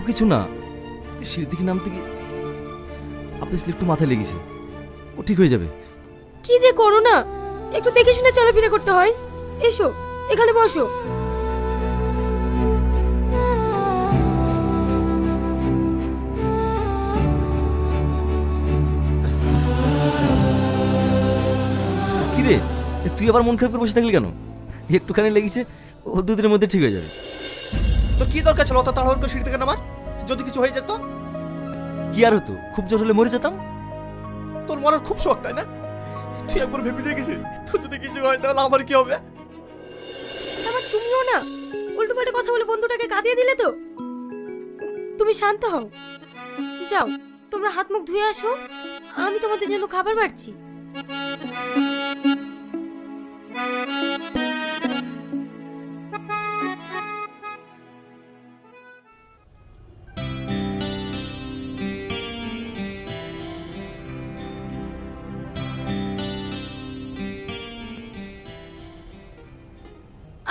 কিছু না, সিঁড়ি থেকে নামতে গিয়ে আপনি একটু মাথায় লেগেছে, ও ঠিক হয়ে যাবে। কি যে করো না, একটু দেখে শুনে চলাফেরা করতে হয়। এসো এখানে বসো। কিরে, তুই আবার মন খারাপ করে বসে থাকলি কেন? একটুখানি লেগেছে, ও দুদিনের মধ্যে ঠিক হয়ে যাবে। তো কি দরকার ছিল অত তাড়াহুড়ো করে সিঁড়ি থেকে নামার? যদি কিছু হয়ে যেত? কি আর হতো, খুব জোর হলে মরে যেতাম। তোর মরার খুব শখ তাই না? তুই একবার ভেবে দেখেছিস তোর যদি কিছু হয় তাহলে আমার কি হবে? আবার তুমিও না উল্টো পাল্টা কথা বলে বন্ধুটাকে কাঁদিয়ে দিলে তো। তুমি শান্ত হও, যাও তোমরা হাত মুখ ধুয়ে আসো, আমি তোমাদের জন্য খাবার বাড়ছি।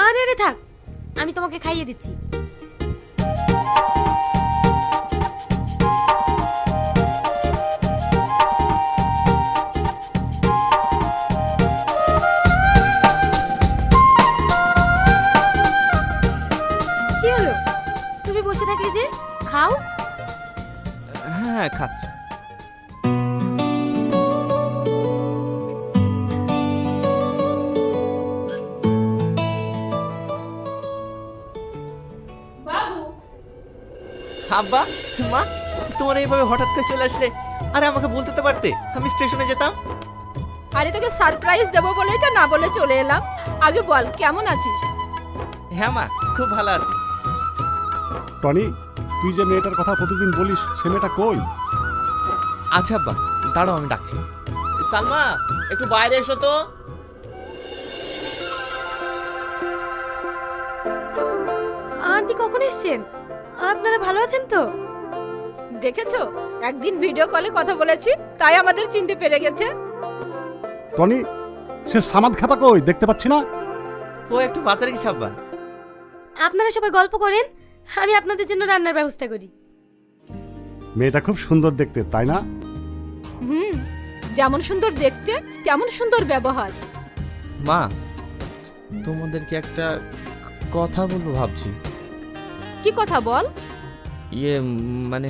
আরে আরে থাক, আমি তোমাকে খাইয়ে দিচ্ছি। কি হলো, তুমি বসে থাকলে যে? খাও। হ্যাঁ খাচ্ছি। আব্বা, মা, তোমার এইভাবে হঠাৎ করে চলে আসলে, আরে আমাকে বলতে তো পারতে, আমি স্টেশনে যেতাম। আরে তোকে সারপ্রাইজ দেবো বলেই তো না বলে চলে এলাম। আগে বল কেমন আছিস? হ্যাঁ মা, খুব ভালো আছি। টনি, তুই যে মেয়েটার কথা প্রতিদিন বলিস সে মেয়েটা কই? আচ্ছা আব্বা, দাঁড়াও আমি ডাকছি। সালমা, একটু বাইরে এসো তো। আন্টি কখন এসছেন? আপনারা ভালো আছেন তো? দেখেছো, একদিন ভিডিও কলে কথা বলেছি, তাই আমাদের চিনতে পেরে গেছে। টনি, সে সামাদ খাপা কই? দেখতে পাচ্ছি না। ও একটু বাজারে গেছে আব্বা। আপনারা সবাই গল্প করেন, আমি আপনাদের জন্য রান্নার ব্যবস্থা করি। মেয়েটা খুব সুন্দর দেখতে, তাই না? হুম, যেমন সুন্দর দেখতে তেমন সুন্দর ব্যবহার। মা, তোমাদেরকে একটা কথা বলবো ভাবছি। কি কথা বল? মানে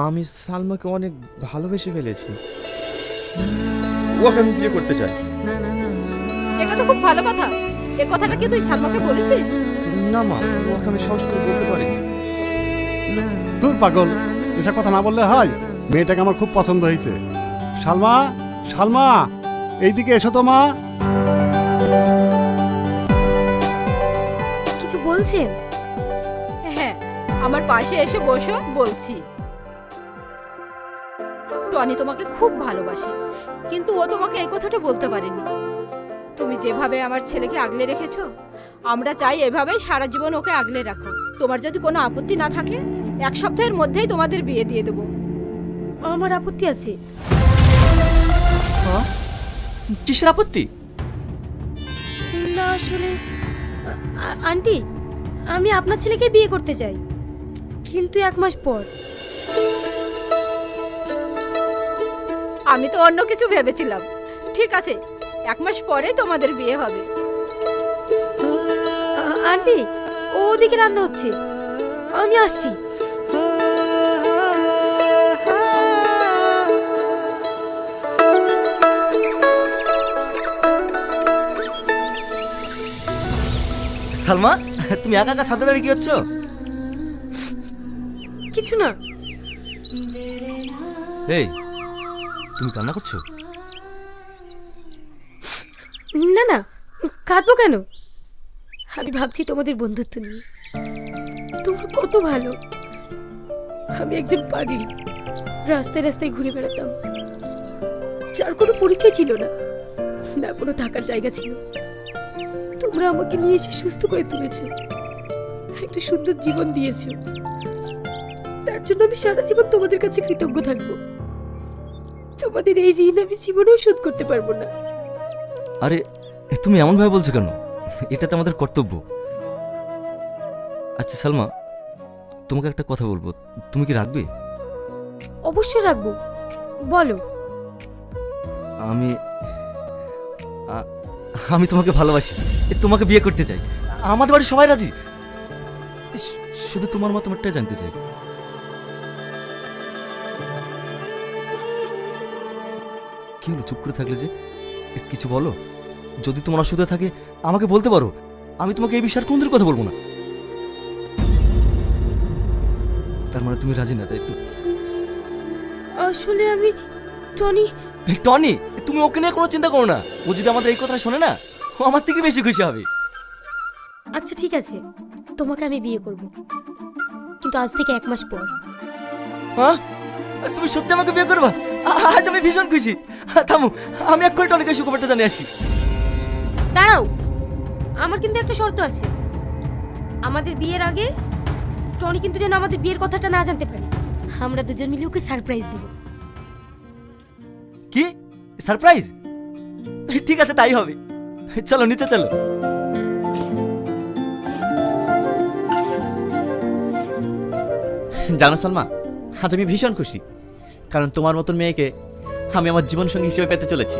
আমি সালমাকে অনেক ভালোবেসে ফেলেছি, ওকে আমি বিয়ে করতে চাই। এটা তো খুব ভালো কথা। এ কথাটা কি তুই সালমাকে বলেছিস? না মা, ওকে আমি সাহস করে বলতে পারি। তোর পাগল, এসব কথা না বললে হয়? মেয়েটাকে আমার খুব পছন্দ হয়েছে। সালমা, সালমা, এইদিকে এসো তো মা। কিছু বলছেন? হ্যাঁ, আমার পাশে এসে বসো, বলছি। টনি তোমাকে খুব ভালোবাসে, কিন্তু ও তোমাকে এই কথাটা বলতে পারেনি। তুমি যেভাবে আমার ছেলেকে আগলে রেখেছো, আমরা চাই এভাবেই সারা জীবন ওকে আগলে রাখো। তোমার যদি কোনো আপত্তি না থাকে, 1 সপ্তাহের মধ্যেই তোমাদের বিয়ে দিয়ে দেবো। আমার আপত্তি আছে। কিসের আপত্তি? না আসলে আন্টি, আমি আপনার ছেলেকে বিয়ে করতে চাই, কিন্তু 1 মাস পর। আমি তো অন্য কিছু ভেবেছিলাম। ঠিক আছে, 1 মাস পরে তোমাদের বিয়ে হবে। আন্টি, ওদিকে রান্না হচ্ছে, আমি আসছি। সালমা, তুমি একা একা ছাদে দাঁড়িয়ে কি হচ্ছ? কিছু না। এই, তুমি কান্না করছো? না না, কাঁদবো কেন? আমি ভাবছি তোমাদের বন্ধুত্ব নিয়ে। তোমরা কত ভালো। আমি একজন পাগলি, রাস্তায় রাস্তায় ঘুরে বেড়াতাম, যার কোনো পরিচয় ছিল না, না কোনো থাকার জায়গা ছিল। তোমরা আমাকে নিয়ে এসে সুস্থ করে তুলেছো, একটা সুন্দর জীবন দিয়েছো। তার জন্য আমি সারা জীবন তোমাদের কাছে কৃতজ্ঞ থাকবো। তোমাদের এই ঋণ আমি জীবনেও শোধ করতে পারবো না। আরে তুমি এমন ভাবে বলছো কেন? এটা তো আমাদের কর্তব্য। আচ্ছা সালমা, তোমাকে একটা কথা বলবো, তুমি কি রাখবে? অবশ্যই রাখবো, বলো। আমি আমি তোমাকে ভালোবাসি, তোমাকে বিয়ে করতে চাই। আমাদের বাড়ির সবাই রাজি। শুধু তোমার মতামতটাই জানতে চাই। কি হলো, চুপ করে থাকলে যে? কিছু বলো। যদি তোমার অসুবিধা থাকে আমাকে বলতে পারো, আমি তোমাকে এই বিষয়ে কোনদিন কথা বলবো না। তার মানে তুমি রাজি না, তাই তো? আসলে আমি টনি। টনি, তুমি ওকে নিয়ে কোনো চিন্তা করো না। ও যদি আমাদের এই কথা শোনে না, ও আমার থেকে বেশি খুশি হবে। আচ্ছা ঠিক আছে, তোমাকে আমি বিয়ে করব, কিন্তু আজ থেকে 1 মাস পর। হ্যাঁ, তুমি সত্যি আমাকে বিয়ে করবা? আজ আমি ভীষণ খুশি। থামো, আমি এক্ষুনি টনিকে সুখবরটা জানিয়ে আসি। দাঁড়াও, আমার কিন্তু একটা শর্ত আছে। আমাদের বিয়ের আগে টনি কিন্তু যেন আমাদের বিয়ের কথাটা না জানতে পারে। আমরা দুজন মিলে ওকে সারপ্রাইজ দেব। কি সারপ্রাইজ? ঠিক আছে, তাই হবে। চলো নিচে চলো। জানো সালমা, আজ আমি ভীষণ খুশি, কারণ তোমার মতন মেয়েকে আমি আমার জীবন সঙ্গী হিসেবে পেতে চলেছি।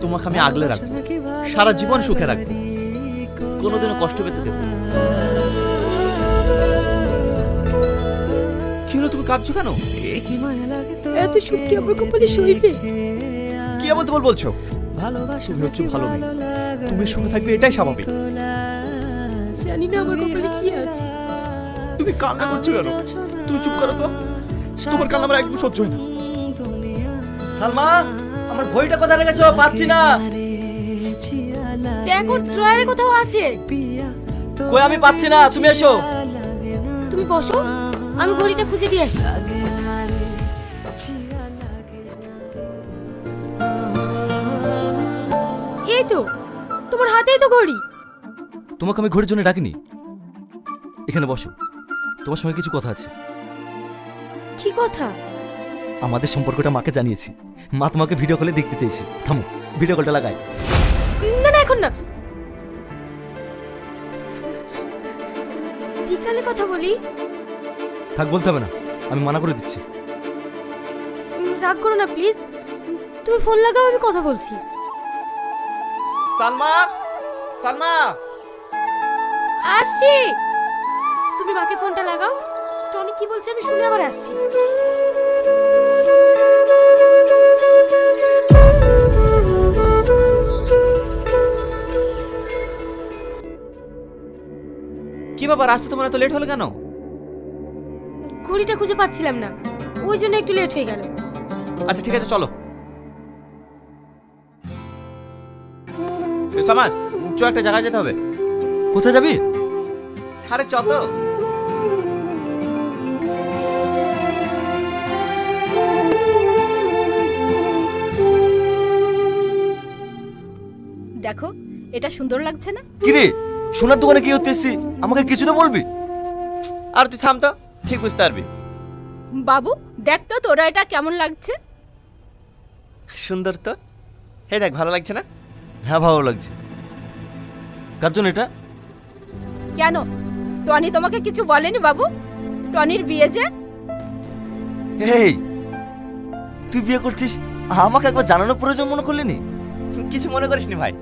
তোমাকে আমি আগলে রাখবো, সারা জীবন সুখে রাখবো, কোনোদিনও কষ্ট পেতে দেবো না। কি হলো, তুমি কাঁদছো কেন? এত সত্যি আমার কপালে সইবে? কি বলতে বলছো? তুমি হচ্ছে ভালো মেয়ে, তুমি সুখে থাকবে এটাই স্বাভাবিক। জানি না আমার কপালে কি আছে। তুমি কান্না করছো কেন? তুমি চুপ করো তো, তোমার কান্না আমার একদম সহ্য হয় না। সালমা, আমার ঘড়িটা কোথায় রেখেছো? পাচ্ছি না। দেখো ড্রয়ারে কোথাও আছে। কই, আমি পাচ্ছি না। তুমি এসো। তুমি বসো, আমি ঘড়িটা খুঁজে দিয়ে আসি। এই তো, তোমার হাতেই তো ঘড়ি। তোমাকে আমি ঘড়ির জন্য ডাকিনি। এখানে বসো, তোমার সঙ্গে কিছু কথা আছে। কি কথা? আমাদের সম্পর্কটা মাকে জানিয়েছি। মা তোমাকে ভিডিও কলে দেখতে চেয়েছি। থামো, ভিডিও কলটা লাগাই। না না, এখন না, বিকালে কথা বলি। থাক, বলতে হবে না, আমি মানা করে দিচ্ছি। রাগ করো না প্লিজ, তুমি ফোন লাগাও, আমি কথা বলছি। সালমা, সালমা, আসছি। তুমি মাকে ফোনটা লাগাও, টনি কি বলছে আমি শুনে আবার আসছি। কি ব্যাপার, আসতে তোমার এত লেট হলো কেন? ঘড়িটা খুঁজে পাচ্ছিলাম না, ওই জন্য একটু লেট হয়ে গেল। আচ্ছা ঠিক আছে, চলো। সমাজ, চ একটা জায়গায় যেতে হবে। কোথায় যাবি? আরে চ তো। দেখো, এটা সুন্দর লাগছে না? কিরে, সোনার দোকানে কি হতে এসছি? আমাকে কিছু তো বলবি। আর তুই থাম তো, ঠিক বুঝতে পারবি। বাবু দেখ তো তোরা এটা কেমন লাগছে। সুন্দর তো। হে দেখ, ভালো লাগছে না? হ্যাঁ, ভালো লাগছে। কার জন্য এটা? কেন, টনি তোমাকে কিছু বলেনি বাবু? টনির বিয়ে যে। এই, তুই বিয়ে করছিস, আমাকে একবার জানানোর প্রয়োজন মনে করলি নি? কিছু মনে করিসনি ভাই,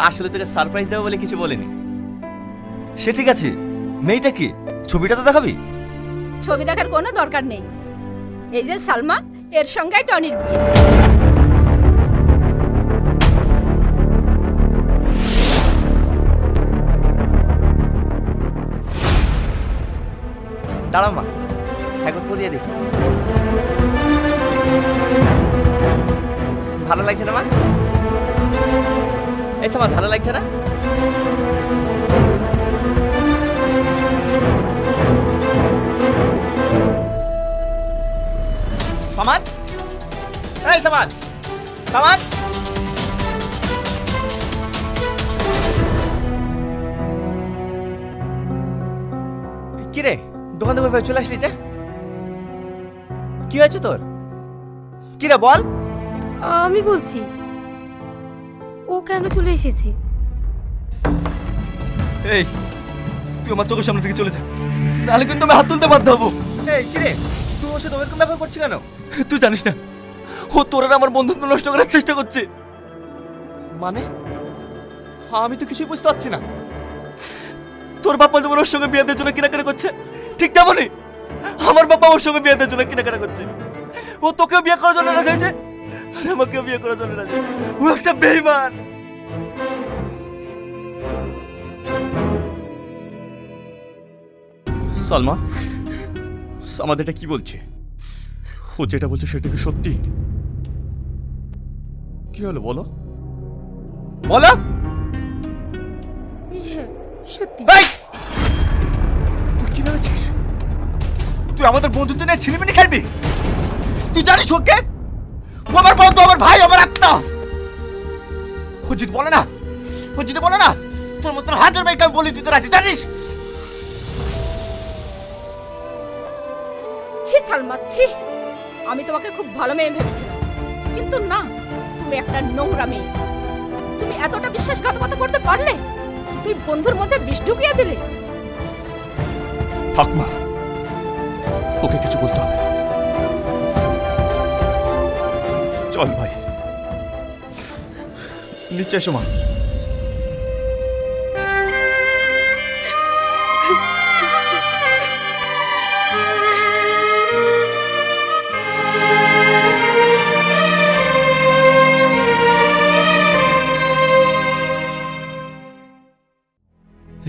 আসলে তোকে সারপ্রাইজ দেবো বলে কিছু বলিনি। সে ঠিক আছে, মেয়েটা কি? ছবিটা তো দেখাবি। ছবি দেখার কোনো দরকার নেই। এই যে সালমা, এর সঙ্গে টনির বিয়ে। দাঁড়াও মা, একবার পরিয়ে দেখি। ভালো লাগছে না মা? এই সময় ভালো লাগছে না? সমান, এই সমান, সমান। কিরে, দোকান থেকে চলে আসলি যে? কি হয়েছে তোর? কিরে বল। আমি বলছি, ও কেন চলে এসেছে? এই, তুই আমার চোখের সামনে থেকে চলে যা, নাহলে কিন্তু আমি হাত তুলতে বাধ্য হবো। এই কি রে, তুই ওর সাথে ওরকম ব্যবহার করছিস কেন? তুই জানিস না ও তোর আর আমার বন্ধুত্ব নষ্ট করার চেষ্টা করছে। মানে আমি তো কিছুই বুঝতে পারছি না। তোর বাবা যেমন ওর সঙ্গে বিয়ে দেওয়ার জন্য কেনাকাটা করছে, ঠিক তেমনই আমার বাবা ওর সঙ্গে বিয়ে দেওয়ার জন্য কেনাকাটা করছে। ও তোকেও বিয়ে করার জন্য রাজি হয়েছে, আর আমাকেও বিয়ে করার জন্য রাজি। ও একটা বেঈমান। সালমা, আমাদের এটা কি বলছে? ও যেটা বলছে সেটা কি সত্যি? কি হলো বলো, বলো। হ্যাঁ সত্যি। এই! তুই কি ভেবেছিস তুই আমাদের বন্ধুত্ব নিয়ে ছিনিমিনি খেলবি? তুই জানিস ওকে? ও আমার বন্ধু, আমার ভাই, আমার আত্মা। ও যদি বলে না, তোর মতন হাজার ভাইকে আমি বলে দিতে রাজি, জানিস? ছি সালমা, ছি। আমি তোমাকে খুব ভালো মেয়ে ভেবেছিলাম, কিন্তু না, তুমি একটা নোংরা মেয়ে। তুমি এতটা বিশ্বাসঘাতকতা করতে পারলে? তুই বন্ধুর মধ্যে বিষ ঢুকিয়ে দিলে। থাক মা, ওকে কিছু বলতে হবে না। চল ভাই, নিচে এসো মা।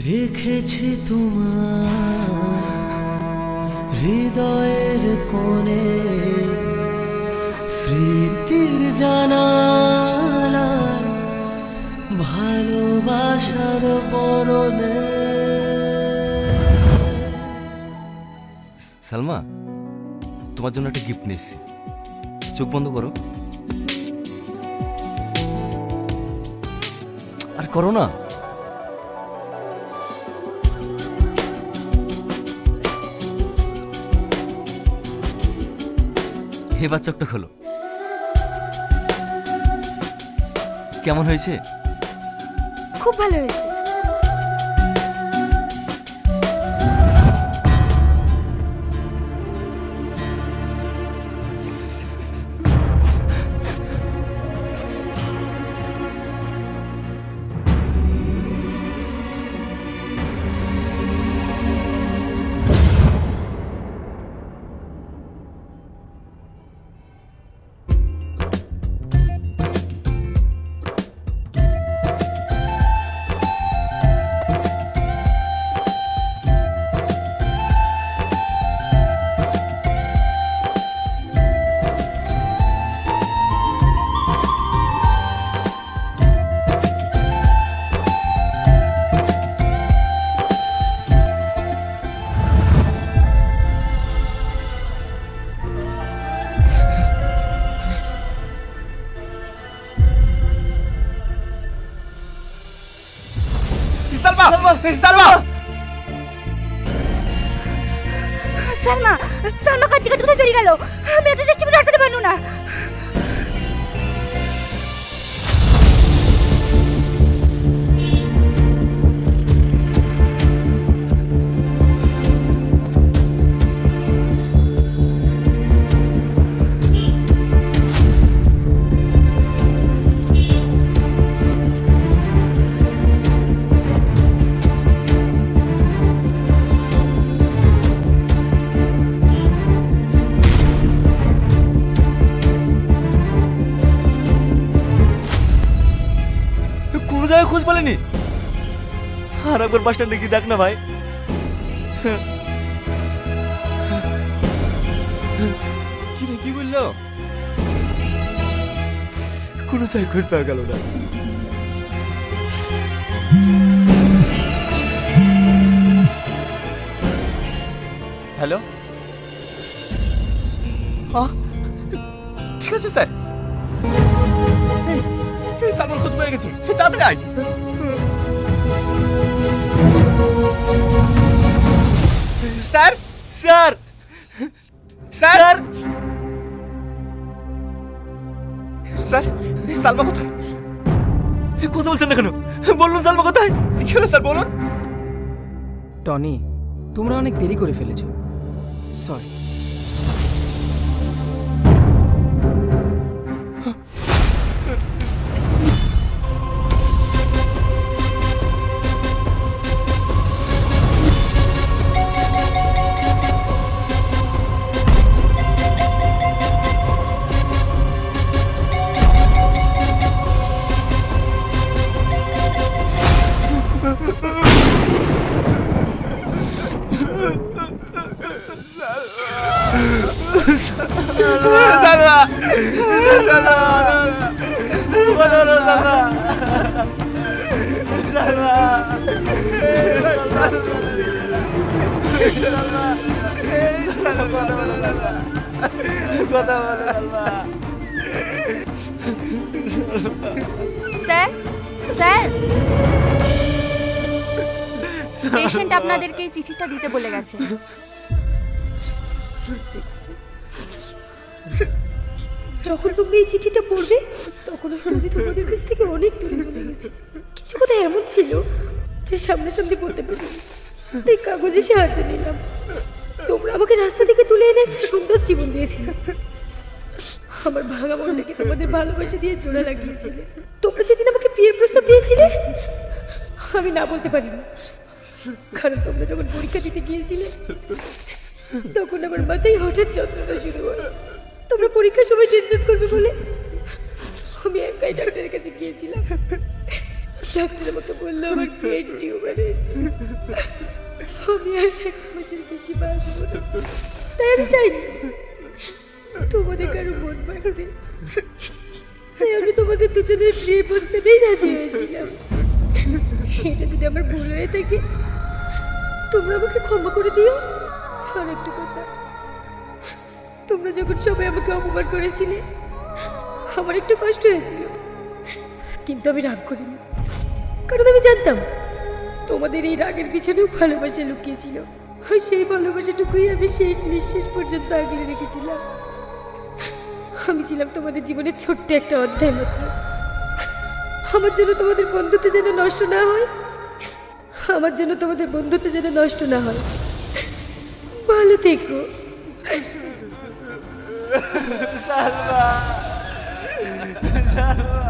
রেখেছি তোমার হৃদয়ের কোণে, স্মৃতির জানালায় ভালোবাসার বরণে। সালমা, তোমার জন্য একটা গিফট নিয়ে এসেছি, চোখ বন্ধ করো। আর করো না। এবার চোখটা খোলো। কেমন হয়েছে? খুব ভালো হয়েছে। সালমা, সালমা, সালমা, সালমা কার দিকে কোথায় চলে গেল? আমি এত চেষ্টা করে আটকাতে পারলো না। কোনো জায়গায় খোঁজ পেলেনি? আর একবার বাস স্ট্যান্ডে গিয়ে দেখ না ভাই। কি রে, কি বললো? কোনো জায়গায় খোঁজ পাওয়া গেল না। হ্যালো, ঠিক আছে স্যার। এই সালমান খোঁজ পেয়ে গেছে, তাড়াতাড়ি আয়। স্যার, স্যার, স্যার, স্যার, এই সালমা কোথায়? কথা বলছেন না কেন? বলুন সালমা কোথায়? কি হলো স্যার, বলুন। টনি, তোমরা অনেক দেরি করে ফেলেছো। সরি। স্যার, স্যার, পেশেন্ট আপনাদেরকে এই চিঠিটা দিতে বলে গেছে। যখন তুমি এই চিঠিটা পড়বে তখন হয়তো আমি তোমাদের কাছ থেকে অনেক দূরে চলে গেছি। কিছু কথা এমন ছিল যে সামনাসামনি বলতে পারি, তাই কাগজে সাহায্য নিলাম। তোমরা আমাকে রাস্তা থেকে তুলে এনে একটা সুন্দর জীবন দিয়েছিলে। আমার ভাঙা মনটাকে তোমাদের ভালোবাসা দিয়ে জোড়া লাগিয়েছিলে। তোমরা যেদিন আমাকে বিয়ের প্রস্তাব দিয়েছিলে আমি না বলতে পারিনি, কারণ তোমরা যখন পরীক্ষা দিতে গিয়েছিলে তখন আমার মাথায় হঠাৎ যন্ত্রণা শুরু হয়। তোমরা পরীক্ষার সময় টেনশন করবে বলে আমি একাই ডাক্তারের কাছে গিয়েছিলাম। ডাক্তার আমাকে বললো আমার ব্রেন টিউমার হয়েছে, আমি আর 1 মাসের বেশি বাঁচব না। তাই আমি চাইনি তোমাদের কারো মন ভাঙতে, তাই আমি তোমাদের দুজনের বিয়ে প্রস্তাবেই রাজি হয়েছিলাম। এটা যদি আমার ভুল হয়ে থাকে তোমরা আমাকে ক্ষমা করে দিও। আর একটা কথা, তোমরা যখন সবাই আমাকে অপমান করেছিলে আমার একটু কষ্ট হয়েছিল, কিন্তু আমি রাগ করিনি, কারণ আমি জানতাম তোমাদের এই রাগের পিছনেও ভালোবাসা লুকিয়েছিল। আর সেই ভালোবাসাটুকুই আমি শেষ নিঃশ্বাস পর্যন্ত আগলে রেখেছিলাম। আমি ছিলাম তোমাদের জীবনের ছোট্ট একটা অধ্যায় মাত্র। আমার জন্য তোমাদের বন্ধুত্ব যেন নষ্ট না হয়, আমার জন্য তোমাদের বন্ধুত্ব যেন নষ্ট না হয়। ভালো থেকো। সালমা, সালমা,